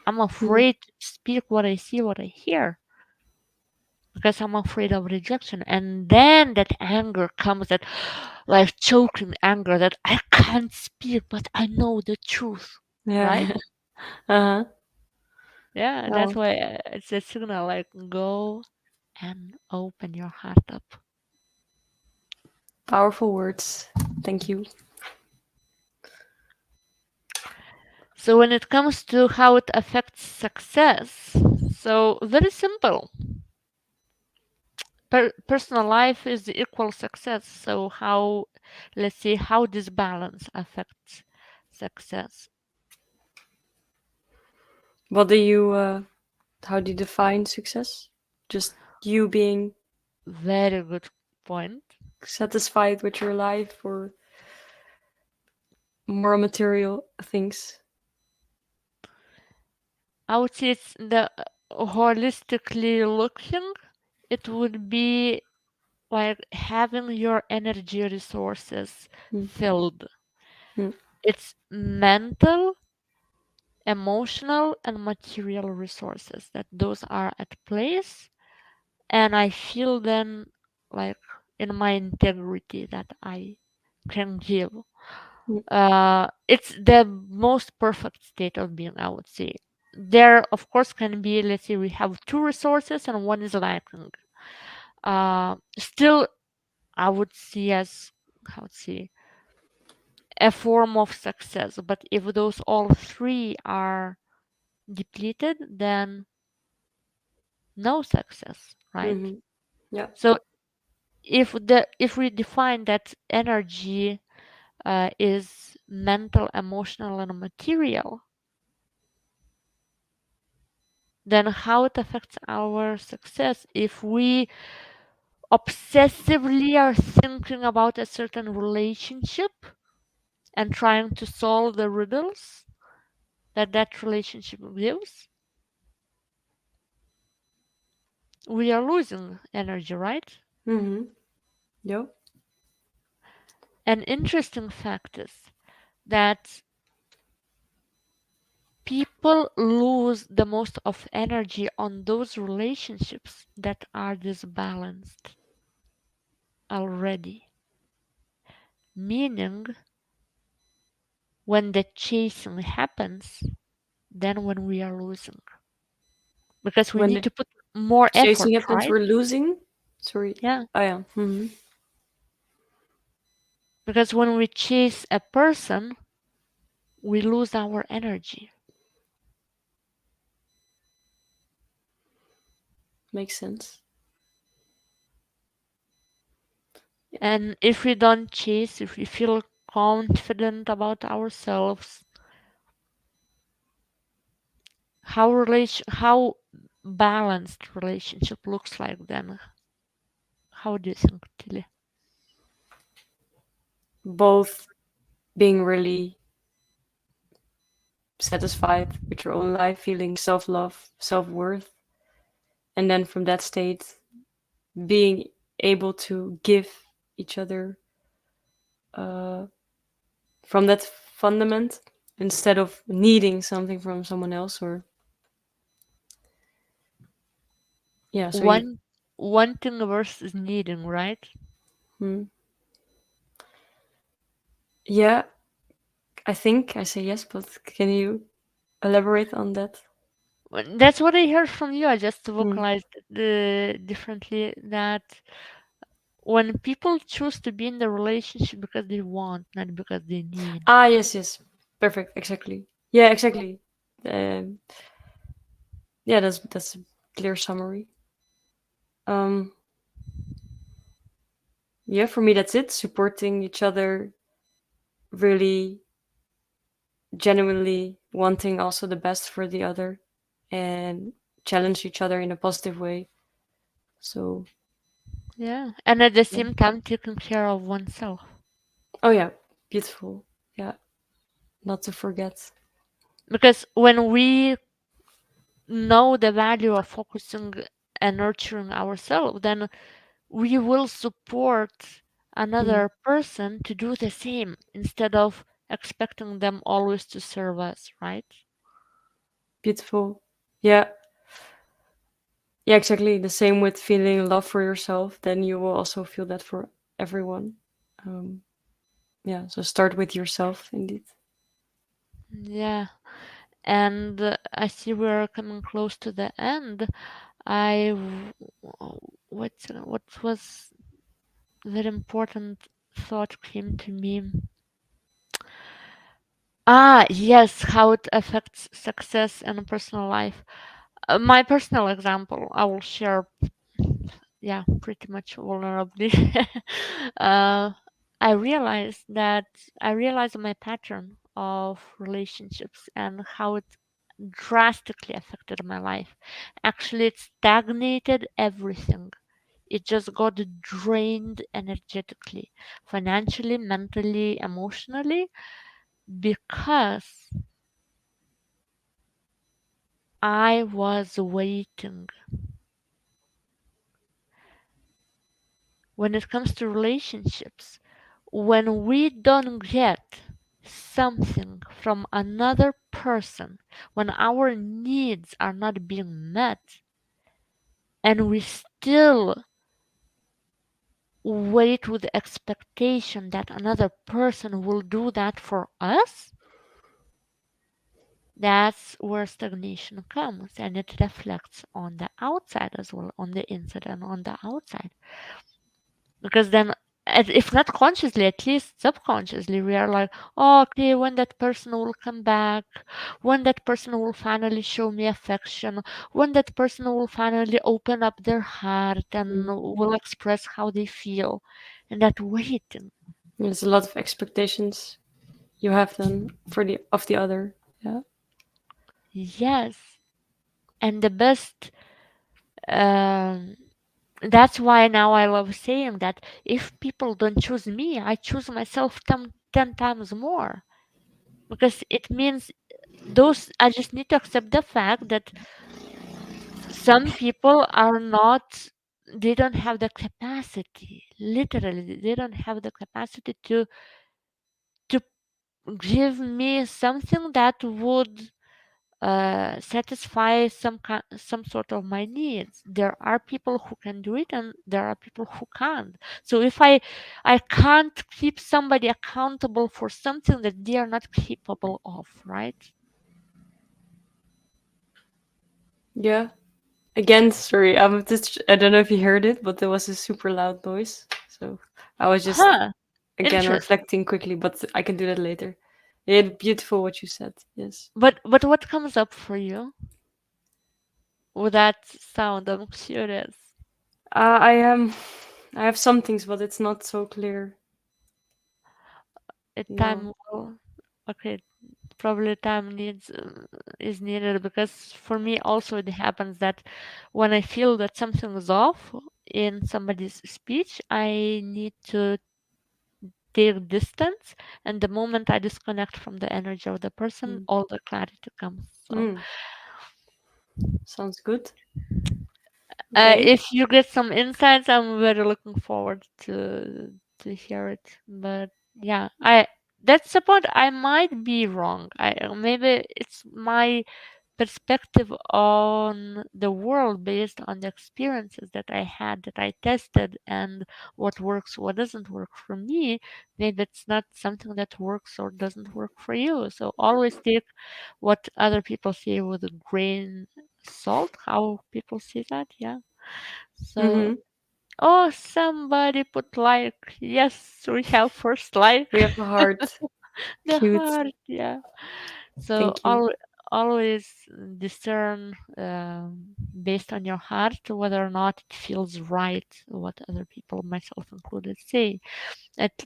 I'm Mm. afraid to speak what I see, what I hear, because I'm afraid of rejection. And then that anger comes, that like choking anger that I can't speak, but I know the truth, Yeah. right? Yeah. Uh-huh. Yeah, that's Oh, why it's a signal like go and open your heart up. powerful words. Thank you. So when it comes to how it affects success, so very simple. Personal life is equal success. So how, let's see, how this balance affects success. What do you how do you define success? Just you being Very good point. satisfied with your life or more material things? I would say it's the holistically looking, it would be like having your energy resources Mm. filled. Mm. It's mental, emotional and material resources, that those are at place, and I feel then like in my integrity that I can give. Mm. It's the most perfect state of being, I would say. There, of course, can be, let's say we have two resources and one is lacking. Still, I would see as, how to say, a form of success. But if those all three are depleted, then no success, right? Mm-hmm. Yeah. So if we define that energy is mental, emotional, and material, then how it affects our success if we obsessively are thinking about a certain relationship and trying to solve the riddles that that relationship gives, we are losing energy, right? Mm-hmm. Yeah. An interesting fact is that people lose the most of energy on those relationships that are disbalanced already. Meaning, when the chasing happens, then when we are losing. Because we When need the to put more effort, chasing happens, right? we're losing. Sorry. Yeah. Oh yeah. Mm-hmm. Because when we chase a person, we lose our energy. Makes sense. And if we don't chase, if we feel confident about ourselves, how balanced relationship looks like then? How do you think, Tilly? Both being really satisfied with your own life, feeling self love, self worth, and then from that state, being able to give each other uh, from that fundament instead of needing something from someone else or yeah. So you, One Wanting versus needing, right? hmm, yeah, I think I say yes, but can you elaborate on that? That's what I heard from you. I just Hmm. vocalized differently that when people choose to be in the relationship because they want, not because they need. Ah, yes, yes, perfect, exactly. Yeah, exactly. Um, yeah, that's a clear summary. Um, yeah, for me that's it. Supporting each other, really genuinely wanting also the best for the other, and challenge each other in a positive way. So Yeah. And at the yeah. same time, taking care of oneself. Oh yeah, beautiful. Yeah, not to forget. Because when we know the value of focusing and nurturing ourselves, then we will support Mhm. another person to do the same instead of expecting them always to serve us, right? Beautiful. Yeah, yeah, exactly. The same with feeling love for yourself. Then you will also feel that for everyone. Um, yeah. So start with yourself, indeed. Yeah. And I see we're coming close to the end. I what was very important thought came to me. Ah, yes, how it affects success and personal life. My personal example, I will share, yeah, pretty much vulnerably. uh, I realized my pattern of relationships and how it drastically affected my life. Actually, it stagnated everything. It just got drained energetically, financially, mentally, emotionally, because I was waiting. When it comes to relationships, when we don't get something from another person, when our needs are not being met, and we still wait with the expectation that another person will do that for us, that's where stagnation comes, and it reflects on the outside as well, on the inside and on the outside. Because then, if not consciously, at least subconsciously, we are like, oh, okay, when that person will come back, when that person will finally show me affection, when that person will finally open up their heart and Mm. will express how they feel, and that waiting. There's a lot of expectations you have then for the other. Yeah. Yes, and the best. Um, that's why now I love saying that if people don't choose me, I choose myself 10 times more, because it means those I just need to accept the fact that some people are not, they don't have the capacity, literally they don't have the capacity to give me something that would satisfy some sort of my needs. There are people who can do it, and there are people who can't. So if I can't keep somebody accountable for something that they are not capable of, right? Yeah. Again, sorry. I don't know if you heard it, but there was a super loud noise. So I was just Huh. again Interesting. reflecting quickly, but I can do that later. Yeah, beautiful what you said. Yes. But what comes up for you with that sound? I'm curious. I am. I have some things, but it's not so clear A now. time will. Okay, probably time needs is needed, because for me also it happens that when I feel that something is off in somebody's speech, I need to take distance, and the moment I disconnect from the energy of the person, Mm. all the clarity comes. So Mm. Sounds good. Okay. if you get some insights, I'm very looking forward to hear it. But yeah, I that's the point. I might be wrong. I maybe it's my perspective on the world based on the experiences that I had, that I tested, and what works, what doesn't work for me. Maybe it's not something that works or doesn't work for you. So always take what other people say with a grain salt, how people see that. Yeah. So, Mm-hmm. oh, somebody put like, yes, we have first like. We have a heart. The Cute. heart, yeah. So Thank you. always discern based on your heart whether or not it feels right what other people, myself included, say.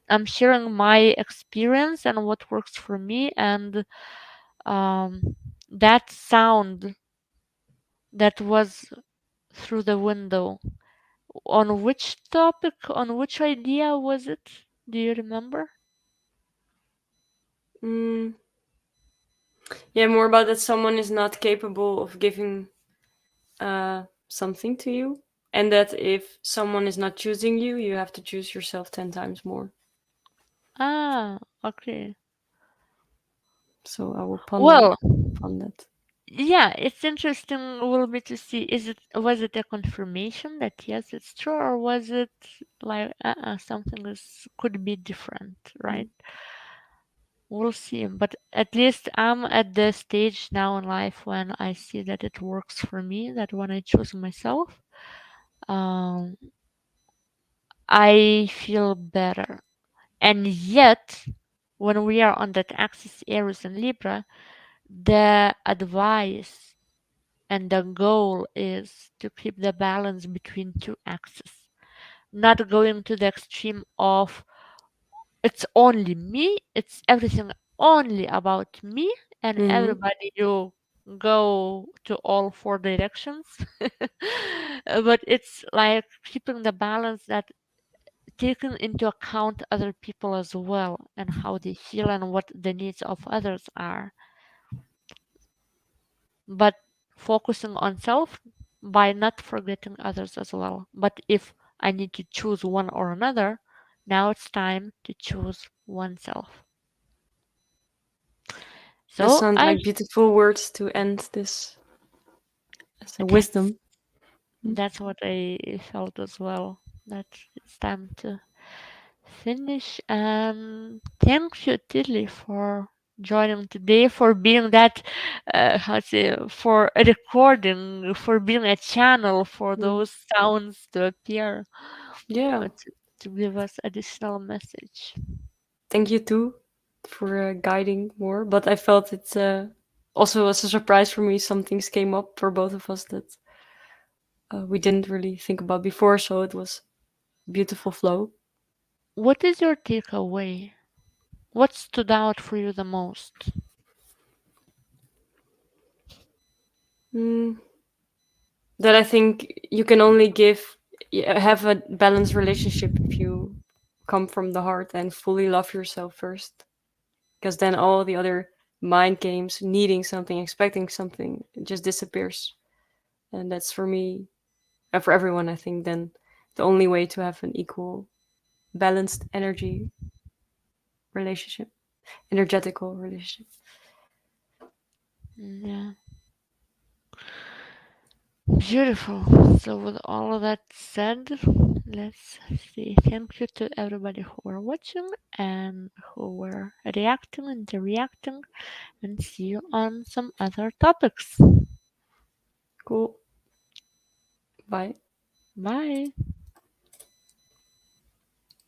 I'm sharing my experience and what works for me, and um, that sound that was through the window. On which topic, on which idea was it? Do you remember? Mm. Yeah, more about that someone is not capable of giving something to you, and that if someone is not choosing you, you have to choose yourself 10 times more. Ah, okay. So I will ponder Well, upon that. yeah, it's interesting will be to see, is it, was it a confirmation that yes, it's true, or was it like something is could be different, Mm. right? We'll see. But at least I'm at the stage now in life when I see that it works for me, that when I choose myself, um, I feel better. And yet, when we are on that axis Aries and Libra, the advice and the goal is to keep the balance between two axes, not going to the extreme of it's only me, it's everything only about me, and Mm-hmm. everybody you go to all four directions. But it's like keeping the balance, that taking into account other people as well, and how they feel and what the needs of others are, but focusing on self by not forgetting others as well. But if I need to choose one or another, now it's time to choose oneself. That So sound I like beautiful words to end this as a that's wisdom. Mm. that's what I felt as well. That it's time to finish. Thank you, Tilly, for joining today, for being that, how to say, for a recording, for being a channel for Mm. those sounds to appear, Yeah. to give us additional message. Thank you too for guiding more. But I felt it also was a surprise for me. Some things came up for both of us that we didn't really think about before. So it was beautiful flow. What is your takeaway? What stood out for you the most? Mm. That I think you can only have a balanced relationship if you come from the heart and fully love yourself first. Because then all the other mind games, needing something, expecting something, it just disappears. And that's for me and for everyone, I think, then the only way to have an equal, balanced energy relationship, energetical relationship. Yeah, beautiful. So, with all of that said, let's see. Thank you to everybody who were watching and who were reacting and reacting, and see you on some other topics. Cool. Bye. Bye.